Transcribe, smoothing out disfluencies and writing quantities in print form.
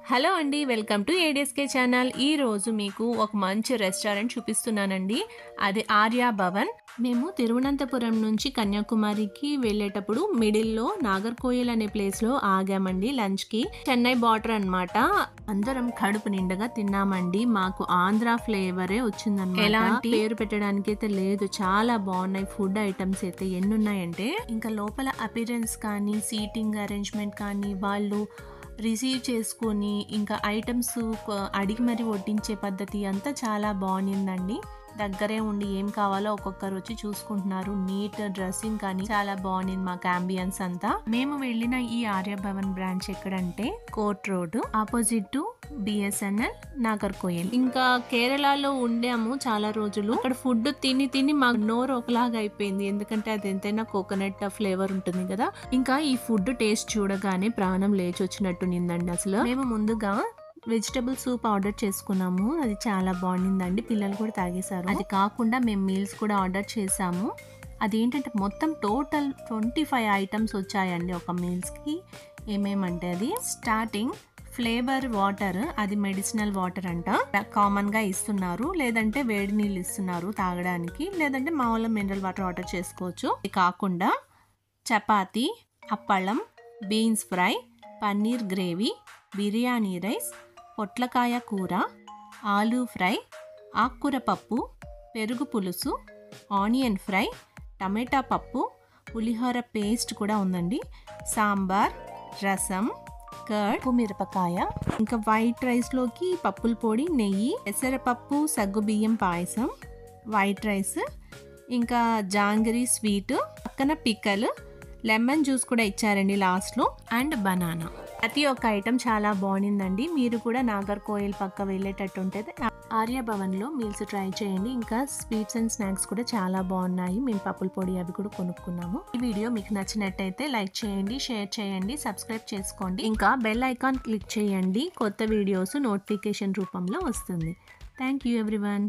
Hello అండి, welcome to ఏడిఎస్కే channel. ఈరోజు మీకు ఒక మంచి రెస్టారెంట్ చూపిస్తున్నానండి. అది ఆర్య భవన్. మేము తిరువనంతపురం నుంచి కన్యాకుమారికి వెళ్ళేటప్పుడు మిడిల్లో నాగర్కోయిల్ అనే ప్లేస్లో ఆగామండి లంచ్కి. చెన్నై బార్డర్ అనమాట. అందరం కడుపు నిండగా తిన్నామండి. మాకు ఆంధ్ర ఫ్లేవరే వచ్చిందన్నమాట. ఎలాంటి పేరు పెట్టడానికి అయితే లేదు, చాలా బాగున్నాయి. ఫుడ్ ఐటమ్స్ అయితే ఎన్ని ఉన్నాయంటే ఇంకా లోపల అపిరెన్స్ కానీ సీటింగ్ అరేంజ్మెంట్ కానీ వాళ్ళు రిసీవ్ చేసుకొని ఇంకా ఐటమ్స్ అడిగి మరి వడ్డించే పద్ధతి అంతా చాలా బాగుందండి. దగ్గరే ఉండి ఏం కావాలో ఒక్కొక్కరు వచ్చి చూసుకుంటున్నారు. నీట్ డ్రెస్సింగ్ కానీ చాలా బాగుంది. మాకు అంబియన్స్ అంతా. మేము వెళ్ళిన ఈ ఆర్య భవన్ బ్రాంచ్ ఎక్కడంటే court road opposite to BSNL Nagercoil. ఇంకా కేరళలో ఉండాము చాలా రోజులు. అక్కడ ఫుడ్ తిని తిని మాకు నోరు ఒకలాగా అయిపోయింది. ఎందుకంటే అది ఎంతైనా కోకోనట్ ఫ్లేవర్ ఉంటుంది కదా. ఇంకా ఈ ఫుడ్ టేస్ట్ చూడగానే ప్రాణం లేచి వచ్చినట్టు నిందండి. అసలు మేము ముందుగా వెజిటబుల్ సూప్ ఆర్డర్ చేసుకున్నాము. అది చాలా బాగుండిందండి. పిల్లలు కూడా తాగేశారు. అది కాకుండా మేము మీల్స్ కూడా ఆర్డర్ చేసాము. అదేంటంటే మొత్తం టోటల్ 25 ఐటమ్స్ వచ్చాయండి ఒక మీల్స్కి. ఏమేమంటే అది స్టార్టింగ్ ఫ్లేవర్ వాటర్, అది మెడిసినల్ వాటర్ అంట. కామన్గా ఇస్తున్నారు, లేదంటే వేడి నీళ్ళు ఇస్తున్నారు తాగడానికి, లేదంటే మామూలు మినరల్ వాటర్ ఆర్డర్ చేసుకోవచ్చు. ఇది కాకుండా chapati, appalam, beans fry, paneer gravy, biryani rice, పొట్లకాయ కూర, ఆలూ ఫ్రై, ఆకుకూర పప్పు, పెరుగు పులుసు, ఆనియన్ ఫ్రై, టమాటా పప్పు, పులిహోర పేస్ట్ కూడా ఉందండి, సాంబార్, రసం, కర్డ్, మిరపకాయ, ఇంకా వైట్ రైస్లోకి పప్పుల పొడి, నెయ్యి, పెసరపప్పు, సగ్గుబియ్యం పాయసం, వైట్ రైస్, ఇంకా జాంగరీ స్వీట్, పక్కన పిక్కల్, లెమన్ జ్యూస్ కూడా ఇచ్చారండి లాస్ట్లో, అండ్ బనానా. ప్రతి ఒక్క ఐటమ్ చాలా బాగుందండి. మీరు కూడా నాగర్కోయిల్ పక్క వెళ్ళేటట్టు ఉంటుంది ఆర్య భవన్లో మీల్స్ ట్రై చేయండి. ఇంకా స్వీట్స్ అండ్ స్నాక్స్ కూడా చాలా బాగున్నాయి. మేము పప్పుల పొడి అవి కూడా కొనుక్కున్నాము. ఈ వీడియో మీకు నచ్చినట్టయితే లైక్ చేయండి, షేర్ చేయండి, సబ్స్క్రైబ్ చేసుకోండి. ఇంకా బెల్ ఐకాన్ క్లిక్ చేయండి. కొత్త వీడియోస్ నోటిఫికేషన్ రూపంలో వస్తుంది. Thank you everyone.